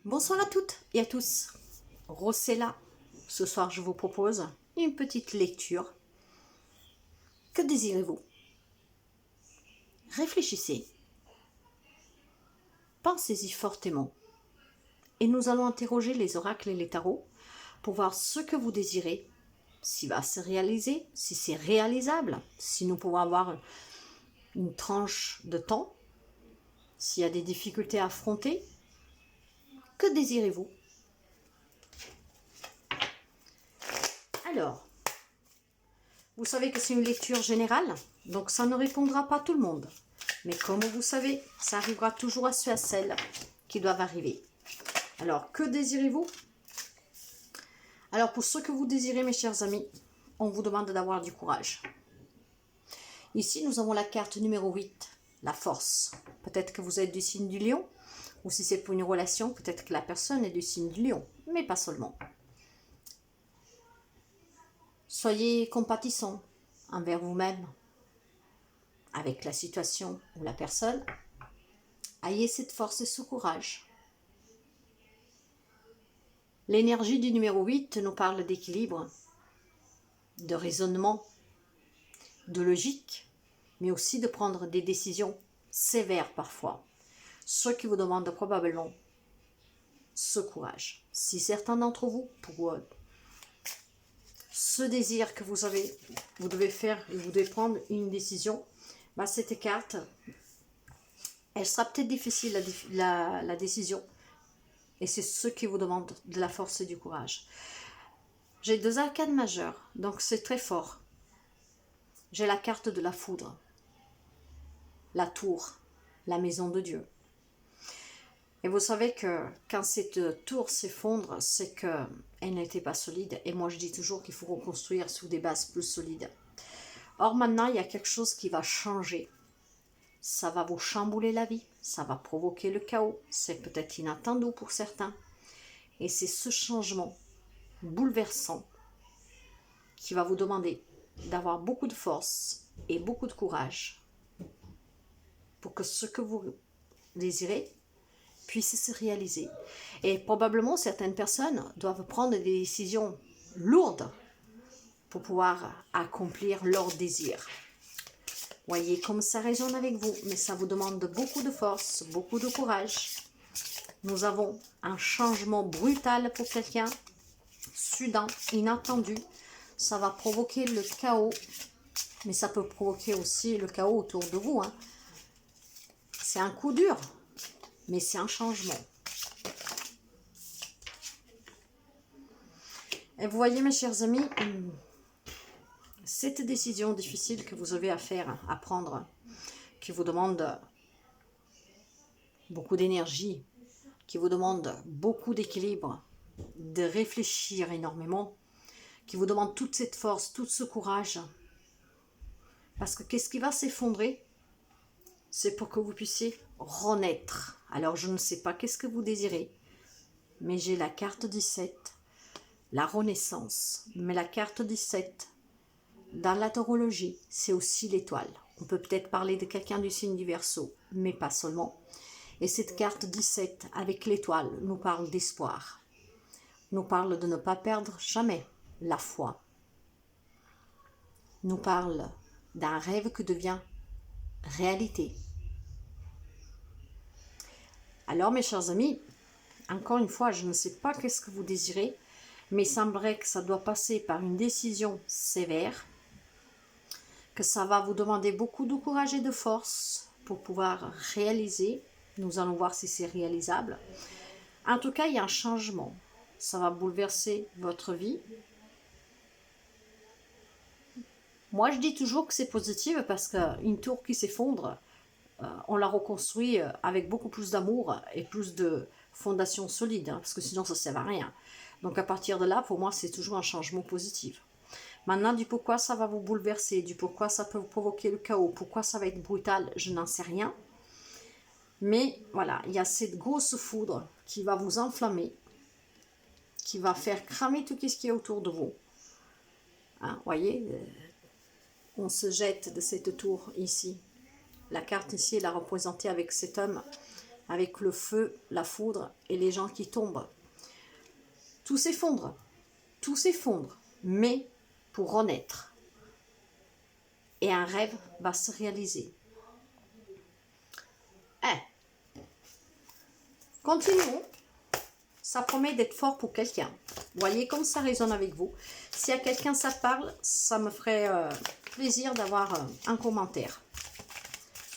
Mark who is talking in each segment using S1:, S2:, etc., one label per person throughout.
S1: Bonsoir à toutes et à tous, Rossella. Ce soir je vous propose une petite lecture. Que désirez-vous? Réfléchissez, pensez-y fortement et nous allons interroger les oracles et les tarots pour voir ce que vous désirez, s'il va se réaliser, si c'est réalisable, si nous pouvons avoir une tranche de temps, s'il y a des difficultés à affronter. Que désirez-vous? Alors, vous savez que c'est une lecture générale, donc ça ne répondra pas à tout le monde. Mais comme vous savez, ça arrivera toujours à ceux à celles qui doivent arriver. Alors, que désirez-vous? Alors, pour ce que vous désirez, mes chers amis, on vous demande d'avoir du courage. Ici, nous avons la carte numéro 8, la force. Peut-être que vous êtes du signe du lion, ou si c'est pour une relation, peut-être que la personne est du signe du lion, mais pas seulement. Soyez compatissants envers vous-même, avec la situation ou la personne. Ayez cette force et ce courage. L'énergie du numéro 8 nous parle d'équilibre, de raisonnement, de logique, mais aussi de prendre des décisions sévères parfois, ce qui vous demande probablement ce courage. Si certains d'entre vous, pour ce désir que vous avez, vous devez faire et vous devez prendre une décision, cette carte, elle sera peut-être difficile la décision, et c'est ce qui vous demande de la force et du courage. J'ai deux arcanes majeures, donc c'est très fort. J'ai la carte de la foudre, la tour, la maison de Dieu. Et vous savez que quand cette tour s'effondre, c'est qu'elle n'était pas solide. Et moi je dis toujours qu'il faut reconstruire sous des bases plus solides. Or maintenant, il y a quelque chose qui va changer. Ça va vous chambouler la vie, ça va provoquer le chaos. C'est peut-être inattendu pour certains. Et c'est ce changement bouleversant qui va vous demander d'avoir beaucoup de force et beaucoup de courage pour que ce que vous désirez puisse se réaliser. Et probablement certaines personnes doivent prendre des décisions lourdes pour pouvoir accomplir leur désir. Voyez comme ça résonne avec vous, mais ça vous demande beaucoup de force, beaucoup de courage. Nous avons un changement brutal pour quelqu'un, soudain, inattendu. Ça va provoquer le chaos, mais ça peut provoquer aussi le chaos autour de vous. C'est un coup dur, mais c'est un changement. Et vous voyez, mes chers amis, cette décision difficile que vous avez à faire, à prendre, qui vous demande beaucoup d'énergie, qui vous demande beaucoup d'équilibre, de réfléchir énormément, qui vous demande toute cette force, tout ce courage. Parce que qu'est-ce qui va s'effondrer? C'est pour que vous puissiez renaître. Alors je ne sais pas qu'est-ce que vous désirez, mais j'ai la carte 17, la renaissance. Mais la carte 17, dans la tarologie, c'est aussi l'étoile. On peut peut-être parler de quelqu'un du signe du Verseau, mais pas seulement. Et cette carte 17, avec l'étoile, nous parle d'espoir. Nous parle de ne pas perdre jamais la foi. Nous parle d'un rêve qui devient réalité. Alors mes chers amis, encore une fois, je ne sais pas qu'est-ce que vous désirez, mais il semblerait que ça doit passer par une décision sévère, que ça va vous demander beaucoup de courage et de force pour pouvoir réaliser. Nous allons voir si c'est réalisable. En tout cas, il y a un changement. Ça va bouleverser votre vie. Moi, je dis toujours que c'est positif parce qu'une tour qui s'effondre, on la reconstruit avec beaucoup plus d'amour et plus de fondation solide, parce que sinon ça ne sert à rien. Donc à partir de là, pour moi, c'est toujours un changement positif. Maintenant, du pourquoi ça va vous bouleverser, du pourquoi ça peut vous provoquer le chaos, pourquoi ça va être brutal, je n'en sais rien. Mais voilà, il y a cette grosse foudre qui va vous enflammer, qui va faire cramer tout ce qui est autour de vous. Voyez, on se jette de cette tour ici. La carte ici, elle est représentée avec cet homme avec le feu, la foudre et les gens qui tombent. Tout s'effondre, mais pour renaître. Et un rêve va se réaliser. Continuons. Ça promet d'être fort pour quelqu'un. Voyez comme ça résonne avec vous. Si à quelqu'un ça parle, ça me ferait plaisir d'avoir un commentaire.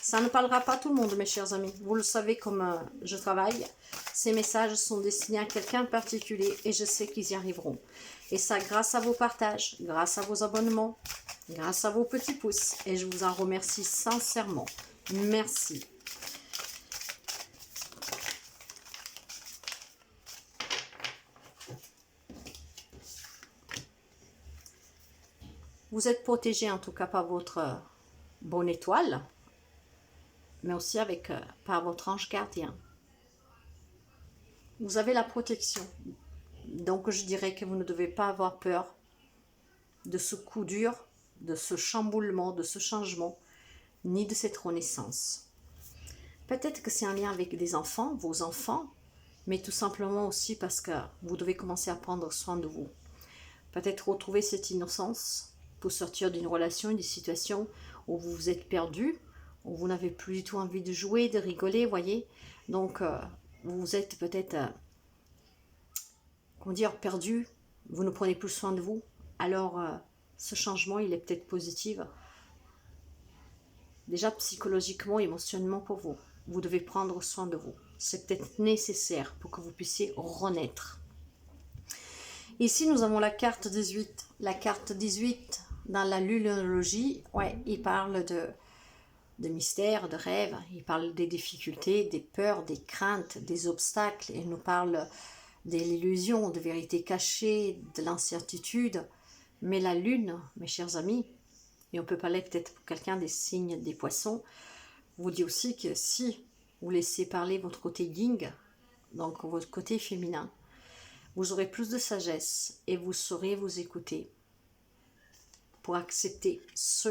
S1: Ça ne parlera pas à tout le monde, mes chers amis. Vous le savez comme je travaille. Ces messages sont destinés à quelqu'un de particulier et je sais qu'ils y arriveront. Et ça grâce à vos partages, grâce à vos abonnements, grâce à vos petits pouces. Et je vous en remercie sincèrement. Merci. Vous êtes protégé en tout cas par votre bonne étoile, mais aussi par votre ange gardien. Vous avez la protection. Donc je dirais que vous ne devez pas avoir peur de ce coup dur, de ce chamboulement, de ce changement, ni de cette renaissance. Peut-être que c'est un lien avec des enfants, vos enfants, mais tout simplement aussi parce que vous devez commencer à prendre soin de vous. Peut-être retrouver cette innocence pour sortir d'une relation, d'une situation où vous vous êtes perdu, où vous n'avez plus du tout envie de jouer, de rigoler, voyez. Donc, vous êtes peut-être, comment dire, perdu, vous ne prenez plus soin de vous. Alors, ce changement, il est peut-être positif. Déjà, psychologiquement, émotionnellement pour vous. Vous devez prendre soin de vous. C'est peut-être nécessaire pour que vous puissiez renaître. Ici, nous avons la carte 18. La carte 18, dans la lunologie, ouais, il parle de mystères, de rêves, il parle des difficultés, des peurs, des craintes, des obstacles. Il nous parle de l'illusion, de vérité cachée, de l'incertitude. Mais la lune, mes chers amis, et on peut parler peut-être pour quelqu'un des signes des poissons, vous dit aussi que si vous laissez parler votre côté yin, donc votre côté féminin, vous aurez plus de sagesse et vous saurez vous écouter pour accepter ce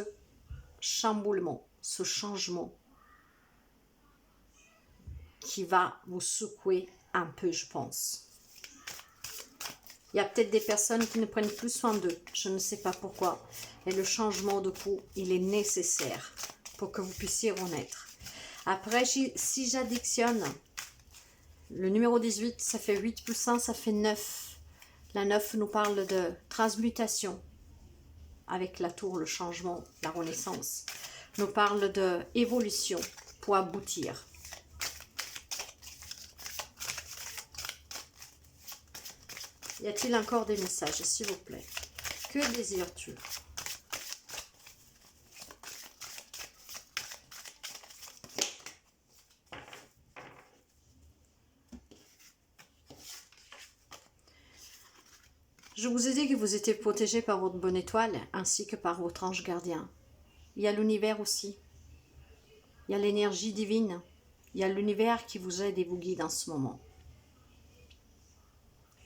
S1: chamboulement, ce changement qui va vous secouer un peu, je pense. Il y a peut-être des personnes qui ne prennent plus soin d'eux, je ne sais pas pourquoi. Et le changement de coup, il est nécessaire pour que vous puissiez renaître. Après, si j'additionne le numéro 18, ça fait 8 plus 1, ça fait 9. La 9 nous parle de transmutation. Avec la tour, le changement, la renaissance. Nous parle de évolution pour aboutir. Y a-t-il encore des messages, s'il vous plaît? Que désires-tu? Je vous ai dit que vous étiez protégé par votre bonne étoile, ainsi que par votre ange gardien. Il y a l'univers aussi. Il y a l'énergie divine. Il y a l'univers qui vous aide et vous guide en ce moment.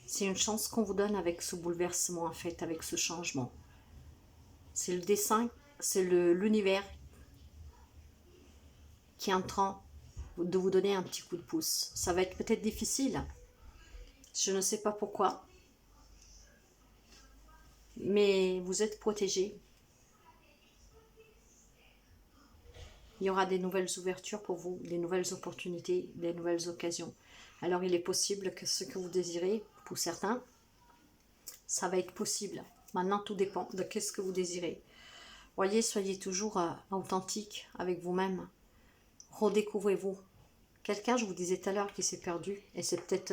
S1: C'est une chance qu'on vous donne avec ce bouleversement, en fait, avec ce changement. C'est le dessin, c'est l'univers qui est en train de vous donner un petit coup de pouce. Ça va être peut-être difficile. Je ne sais pas pourquoi. Mais vous êtes protégés. Il y aura des nouvelles ouvertures pour vous, des nouvelles opportunités, des nouvelles occasions. Alors il est possible que ce que vous désirez, pour certains, ça va être possible. Maintenant tout dépend de qu'est-ce que vous désirez. Voyez, soyez toujours authentique avec vous-même. Redécouvrez-vous. Quelqu'un, je vous disais tout à l'heure, qui s'est perdu. Et c'est peut-être,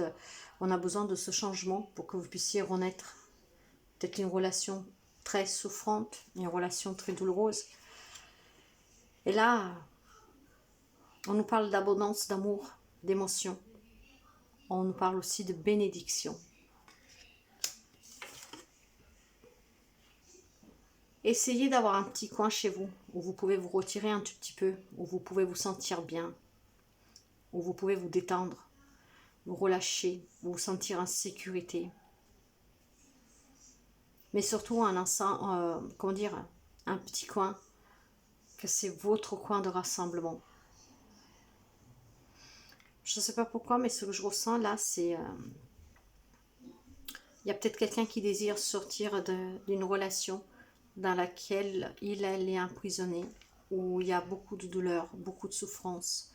S1: on a besoin de ce changement pour que vous puissiez renaître. Peut-être une relation très souffrante, une relation très douloureuse. Et là, on nous parle d'abondance, d'amour, d'émotion. On nous parle aussi de bénédiction. Essayez d'avoir un petit coin chez vous, où vous pouvez vous retirer un tout petit peu, où vous pouvez vous sentir bien, où vous pouvez vous détendre, vous relâcher, vous sentir en sécurité. Mais surtout un petit coin, que c'est votre coin de rassemblement. Je ne sais pas pourquoi, mais ce que je ressens là, c'est... il y a peut-être quelqu'un qui désire sortir d'une relation dans laquelle elle est emprisonné, où il y a beaucoup de douleur, beaucoup de souffrance.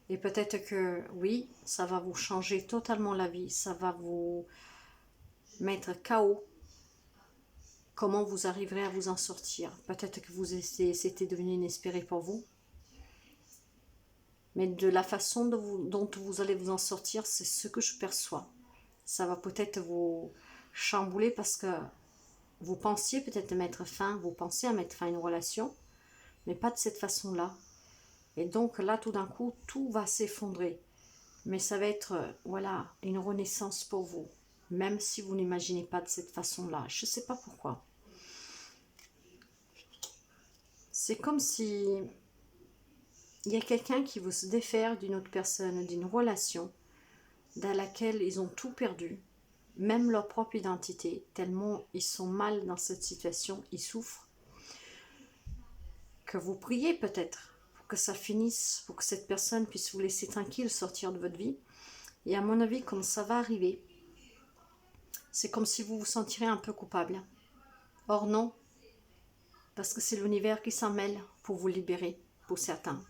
S1: Et peut-être que, oui, ça va vous changer totalement la vie, ça va vous mettre KO. Comment vous arriverez à vous en sortir? Peut-être que c'était devenu inespéré pour vous. Mais de la façon dont vous allez vous en sortir, c'est ce que je perçois. Ça va peut-être vous chambouler parce que vous pensiez peut-être mettre fin, vous pensez à mettre fin à une relation, mais pas de cette façon-là. Et donc là, tout d'un coup, tout va s'effondrer. Mais ça va être, voilà, une renaissance pour vous. Même si vous n'imaginez pas de cette façon-là. Je ne sais pas pourquoi. C'est comme si il y a quelqu'un qui veut se défaire d'une autre personne, d'une relation dans laquelle ils ont tout perdu, même leur propre identité, tellement ils sont mal dans cette situation, ils souffrent, que vous priez peut-être pour que ça finisse, pour que cette personne puisse vous laisser tranquille, sortir de votre vie. Et à mon avis, comme ça va arriver, c'est comme si vous vous sentirez un peu coupable. Or non, parce que c'est l'univers qui s'en mêle pour vous libérer, pour certains.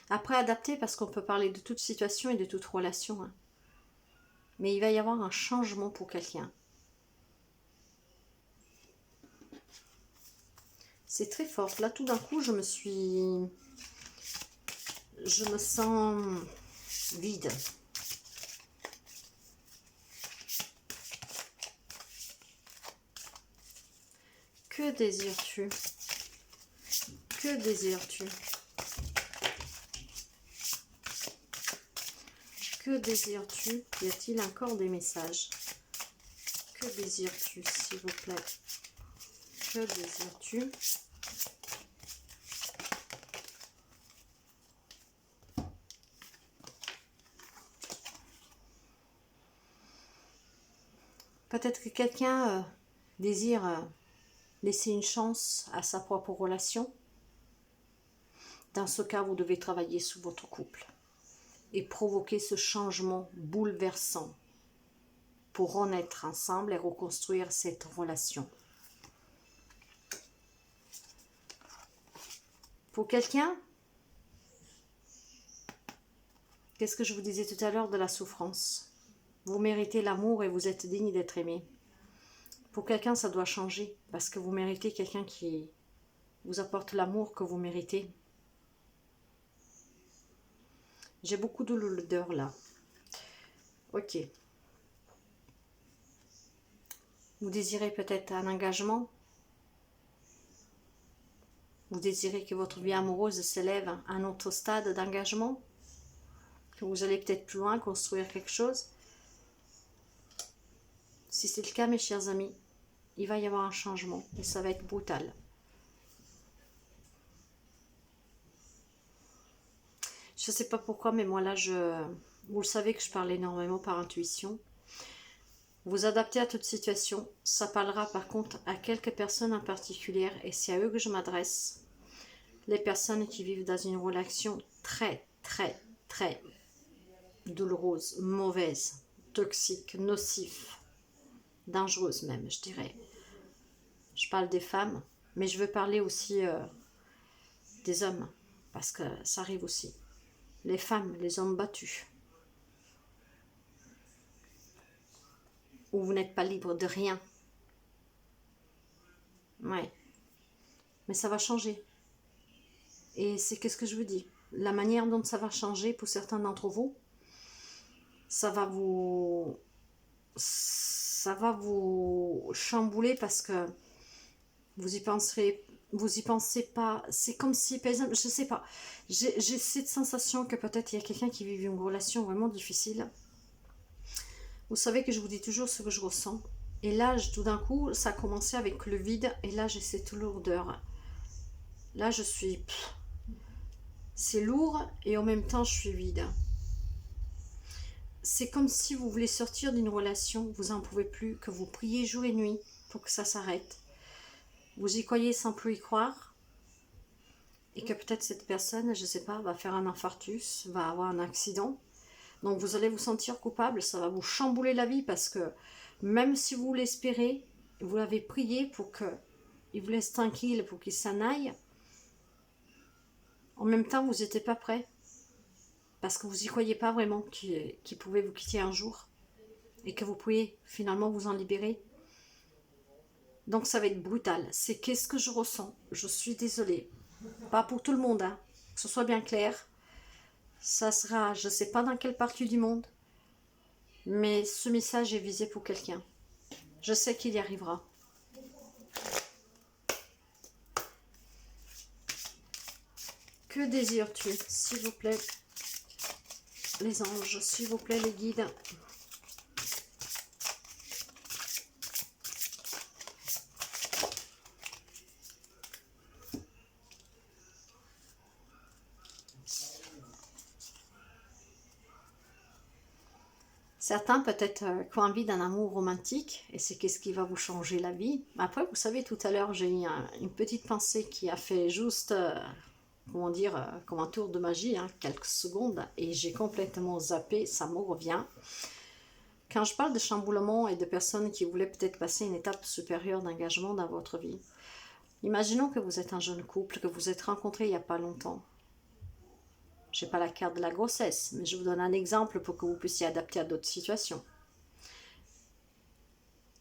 S1: Après, adapter, parce qu'on peut parler de toute situation et de toute relation. Hein. Mais il va y avoir un changement pour quelqu'un. C'est très fort. Là, tout d'un coup, je me sens vide. Que désires-tu? Que désires-tu? Que désires-tu? Y a-t-il encore des messages? Que désires-tu, s'il vous plaît? Que désires-tu? Peut-être que quelqu'un désire laisser une chance à sa propre relation. Dans ce cas, vous devez travailler sur votre couple et provoquer ce changement bouleversant pour renaître ensemble et reconstruire cette relation. Pour quelqu'un, qu'est-ce que je vous disais tout à l'heure de la souffrance? Vous méritez l'amour et vous êtes digne d'être aimé. Pour quelqu'un, ça doit changer parce que vous méritez quelqu'un qui vous apporte l'amour que vous méritez. J'ai beaucoup de lourdeur là. Ok. Vous désirez peut-être un engagement? Vous désirez que votre vie amoureuse s'élève à un autre stade d'engagement? Que vous allez peut-être plus loin, construire quelque chose? Si c'est le cas, mes chers amis, il va y avoir un changement et ça va être brutal. Je ne sais pas pourquoi, mais moi là, vous le savez que je parle énormément par intuition. Vous adaptez à toute situation. Ça parlera par contre à quelques personnes en particulier et c'est à eux que je m'adresse. Les personnes qui vivent dans une relation très, très, très douloureuse, mauvaise, toxique, nocif, dangereuse même, je dirais. Je parle des femmes, mais je veux parler aussi des hommes, parce que ça arrive aussi. Les femmes, les hommes battus. Où vous n'êtes pas libre de rien. Ouais. Mais ça va changer. Et c'est qu'est-ce que je vous dis? La manière dont ça va changer pour certains d'entre vous, ça va vous chambouler parce que vous y pensez pas. C'est comme si, par exemple, je sais pas, j'ai cette sensation que peut-être il y a quelqu'un qui vit une relation vraiment difficile. Vous savez que je vous dis toujours ce que je ressens. Et là, tout d'un coup, ça a commencé avec le vide. Et là, j'ai cette lourdeur. Là, je suis... C'est lourd et en même temps, je suis vide. C'est comme si vous voulez sortir d'une relation, vous n'en pouvez plus, que vous priez jour et nuit pour que ça s'arrête. Vous y croyez sans plus y croire. Et que peut-être cette personne, je ne sais pas, va faire un infarctus, va avoir un accident. Donc vous allez vous sentir coupable, ça va vous chambouler la vie parce que même si vous l'espérez, vous l'avez prié pour qu'il vous laisse tranquille, pour qu'il s'en aille, en même temps vous n'étiez pas prêt parce que vous n'y croyez pas vraiment qu'il pouvait vous quitter un jour et que vous pouvez finalement vous en libérer. Donc ça va être brutal. C'est qu'est-ce que je ressens. Je suis désolée. Pas pour tout le monde, hein. Que ce soit bien clair. Ça sera, je ne sais pas dans quelle partie du monde, mais ce message est visé pour quelqu'un. Je sais qu'il y arrivera. Que désires-tu, s'il vous plaît, les anges, s'il vous plaît, les guides? Certains peut-être qui ont envie d'un amour romantique, et c'est qu'est-ce qui va vous changer la vie. Après, vous savez, tout à l'heure, j'ai eu une petite pensée qui a fait juste, comment dire, comme un tour de magie, hein, quelques secondes, et j'ai complètement zappé, ça me revient. Quand je parle de chamboulement et de personnes qui voulaient peut-être passer une étape supérieure d'engagement dans votre vie, imaginons que vous êtes un jeune couple, que vous êtes rencontrés il n'y a pas longtemps. Je n'ai pas la carte de la grossesse, mais je vous donne un exemple pour que vous puissiez adapter à d'autres situations.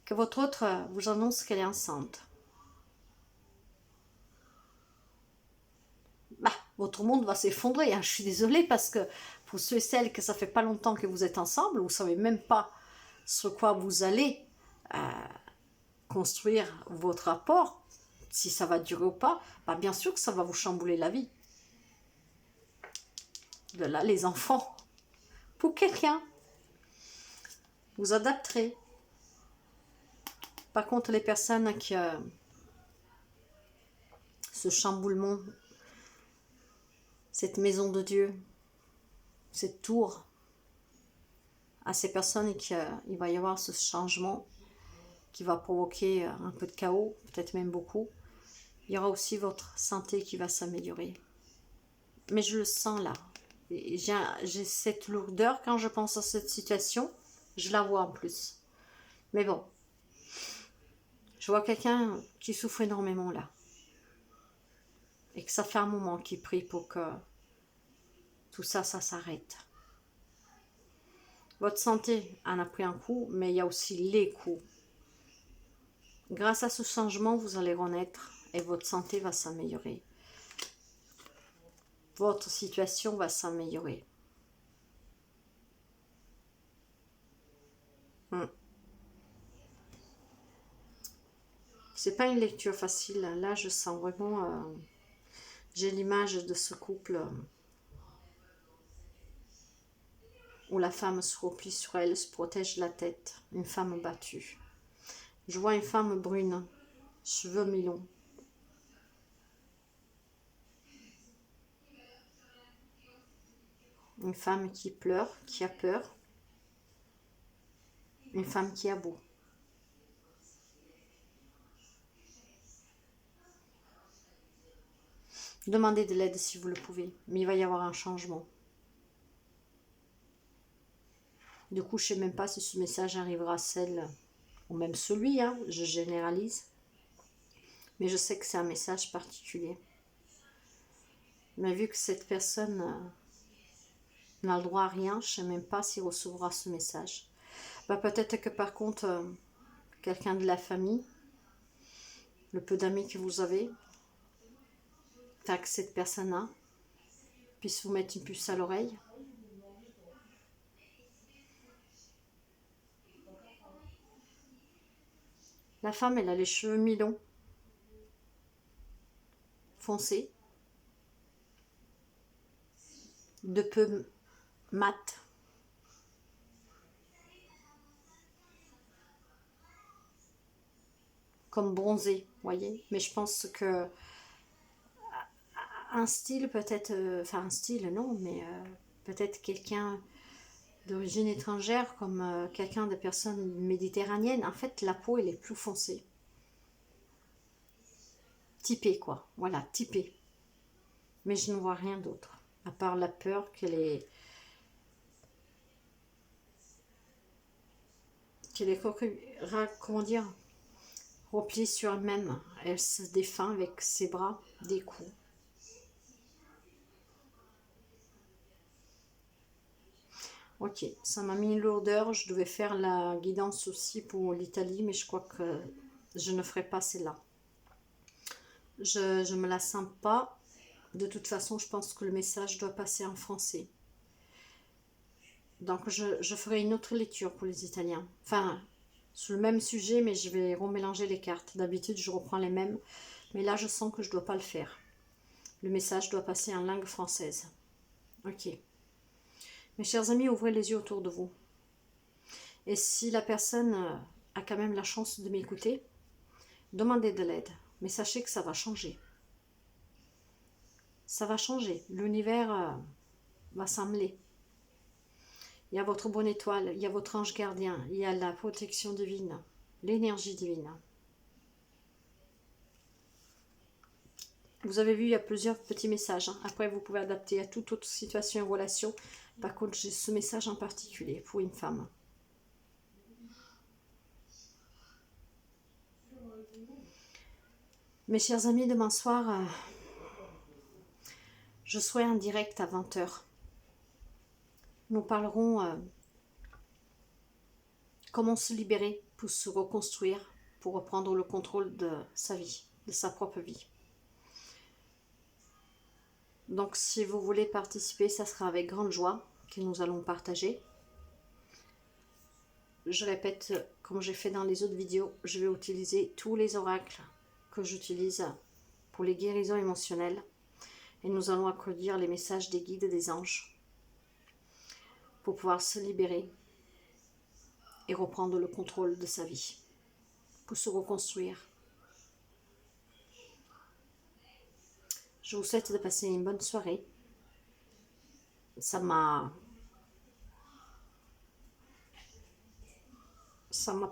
S1: Que votre autre vous annonce qu'elle est enceinte. Bah, votre monde va s'effondrer, hein. Je suis désolée parce que pour ceux et celles que ça fait pas longtemps que vous êtes ensemble, vous ne savez même pas sur quoi vous allez construire votre rapport, si ça va durer ou pas, bah bien sûr que ça va vous chambouler la vie. De là, les enfants, pour quelqu'un, vous adapterez. Par contre, les personnes qui ce chamboulement, cette maison de Dieu, cette tour, à ces personnes il va y avoir ce changement qui va provoquer un peu de chaos, peut-être même beaucoup. Il y aura aussi votre santé qui va s'améliorer. Mais je le sens là. J'ai cette lourdeur quand je pense à cette situation. Je la vois en plus. Mais bon, je vois quelqu'un qui souffre énormément là. Et que ça fait un moment qu'il prie pour que tout ça, ça s'arrête. Votre santé en a pris un coup, mais il y a aussi les coups. Grâce à ce changement, vous allez renaître et votre santé va s'améliorer. Votre situation va s'améliorer. C'est pas une lecture facile. Là, je sens vraiment... j'ai l'image de ce couple où la femme se replie sur elle, se protège la tête. Une femme battue. Je vois une femme brune, cheveux mi-longs. Une femme qui pleure, qui a peur. Une femme qui aboie. Demandez de l'aide si vous le pouvez, mais il va y avoir un changement. Du coup, je ne sais même pas si ce message arrivera à celle, ou même celui, hein, je généralise. Mais je sais que c'est un message particulier. Mais vu que cette personne n'a le droit à rien, je ne sais même pas s'il recevra ce message. Bah, peut-être que par contre, quelqu'un de la famille, le peu d'amis que vous avez, fait que cette personne-là puisse vous mettre une puce à l'oreille. La femme, elle a les cheveux mi-longs, foncés, de peu mat. Comme bronzé, voyez. Mais je pense que un style peut-être, enfin un style non, mais peut-être quelqu'un d'origine étrangère, comme quelqu'un de personne méditerranéenne. En fait, la peau, elle est plus foncée. Typée, quoi. Voilà, typée. Mais je ne vois rien d'autre, à part la peur que qu'elle est, comment dire, repliée sur elle-même. Elle se défend avec ses bras des coups. Ok, ça m'a mis une lourdeur. Je devais faire la guidance aussi pour l'Italie, mais je crois que je ne ferai pas celle-là. Je ne me la sens pas. De toute façon, je pense que le message doit passer en français. Donc, je ferai une autre lecture pour les Italiens. Enfin, sur le même sujet, mais je vais remélanger les cartes. D'habitude, je reprends les mêmes. Mais là, je sens que je ne dois pas le faire. Le message doit passer en langue française. Ok. Mes chers amis, ouvrez les yeux autour de vous. Et si la personne a quand même la chance de m'écouter, demandez de l'aide. Mais sachez que ça va changer. Ça va changer. L'univers va s'emmeler. Il y a votre bonne étoile, il y a votre ange gardien, il y a la protection divine, l'énergie divine. Vous avez vu, il y a plusieurs petits messages. Après, vous pouvez adapter à toute autre situation et relation. Par contre, j'ai ce message en particulier pour une femme. Mes chers amis, demain soir, je serai en direct à 20 h. Nous parlerons comment se libérer pour se reconstruire, pour reprendre le contrôle de sa vie, de sa propre vie. Donc si vous voulez participer, ça sera avec grande joie que nous allons partager. Je répète, comme j'ai fait dans les autres vidéos, je vais utiliser tous les oracles que j'utilise pour les guérisons émotionnelles. Et nous allons accueillir les messages des guides et des anges pour pouvoir se libérer et reprendre le contrôle de sa vie, pour se reconstruire. Je vous souhaite de passer une bonne soirée. Ça m'a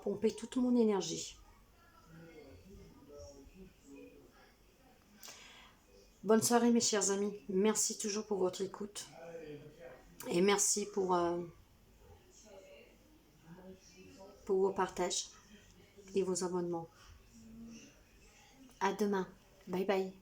S1: pompé toute mon énergie. Bonne soirée mes chers amis. Merci toujours pour votre écoute. Et merci pour vos partages et vos abonnements. À demain. Bye bye.